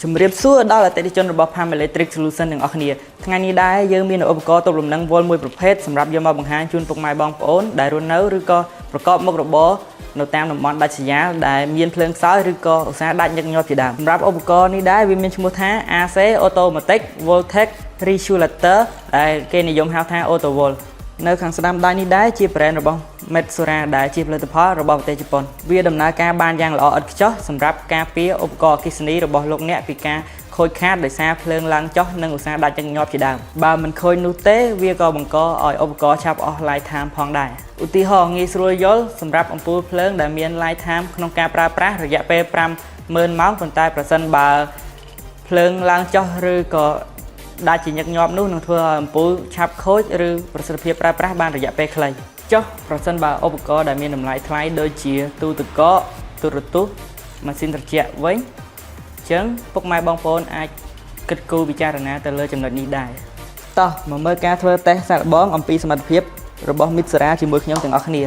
ជំរាបសួរដល់អតិថិជនរបស់ Palm Electric Solution ទាំងអស់គ្នាថ្ងៃនេះដែរយើងមានឧបករណ៍ទប់លំនឹងវល់មួយប្រភេទសម្រាប់យកមកបង្ហាញជូនពុកម៉ែបងប្អូនដែលរស់នៅឬក៏ប្រកបមុខរបរនៅតាមតំបន់ដាច់ស្រយាលដែលមានភ្លើងខ្សោយឬក៏ឧស្សាហ៍ដាច់ញឹកញាប់ជាដើមសម្រាប់ឧបករណ៍នេះដែរវាមានឈ្មោះថា AC Automatic Voltage Regulator ដែលគេនិយមហៅថា AutoVol នៅខាងស្ដាំដៃនេះដែរជា brand របស់ Metsura ដែលជាផលិតផលរបស់ប្រទេសជប៉ុនវាដំណើរការបានយ៉ាងល្អឥតខ្ចោះសម្រាប់ការពារឧបករណ៍អគ្គិសនីរបស់លោកអ្នកពីការខូចខាតដោយសារភ្លើងឡើងចុះនិងឧស្សាហ៍ដាច់ញឹកញាប់ជាដើមបើមិនខូចនោះទេវាក៏បង្កឲ្យឧបករណ៍ឆាប់អស់ lifetime ផងដែរឧទាហរណ៍ងាយស្រួលយល់សម្រាប់អំពូលភ្លើងដែលមាន lifetime ក្នុងការប្រើប្រាស់រយៈពេល 50000 ម៉ោងប៉ុន្តែប្រសិនបើភ្លើងឡើងចុះឬក៏ដាច់ជាញឹកញាប់នោះនឹងធ្វើឲ្យអំពូលឆាប់ខូចឬប្រសិទ្ធភាពប្រើប្រាស់បានរយៈពេលខ្លីចុះប្រសិនបើឧបករណ៍ដែលមានតម្លៃថ្លៃដូចជាទូទឹកកកទូរទស្សន៍ម៉ាស៊ីនត្រជាក់វិញអញ្ចឹងពុកម៉ែបងប្អូនអាចគិតគូរពិចារណាទៅលើចំណុចនេះដែរតោះមកមើលការធ្វើតេស្តសាកល្បងអំពីសមត្ថភាពរបស់ Metsura ជាមួយខ្ញុំទាំងអស់គ្នាឥ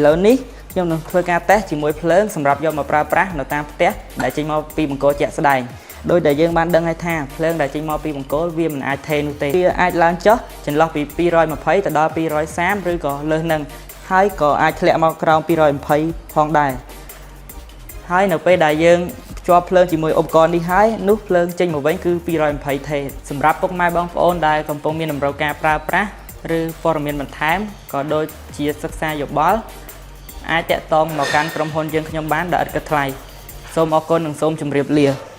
ឡូវនេះខ្ញុំនឹងធ្វើការតេស្តជាមួយភ្លើងសម្រាប់យកមកប្រើប្រាស់នៅតាមផ្ទះដែលចេញមកពីបង្គោលជាក់ស្ដែងដោយដែលយើងបានដឹងហើយថាភ្លើងដែលចេញមកពីបង្គោលវាមិនអាចថេរនោះទេវាអាចឡើងចុះចន្លោះពី220ទៅដល់230ឬក៏លើសនឹងហើយក៏អាចធ្លាក់មកក្រោម220ផងដែរហើយនៅពេលដែលយើងភ្ជាប់ភ្លើងជាមួយឧបករណ៍នេះហើយនោះភ្លើងចេញមកវិញគឺ220ថេរសម្រាប់ពុកម៉ែបងប្អូនដែលកំពុងមានតម្រូវការប្រើប្រាស់ឬព័ត៌មានបន្ថែមក៏ដូចជាសិក្សាយោបល់អាចតាក់ទងមកកាន់ក្រុមហ៊ុនយើងខ្ញុំបានដោយឥតគិតថ្លៃសូមអរគុណនិងសូមជម្រាបលា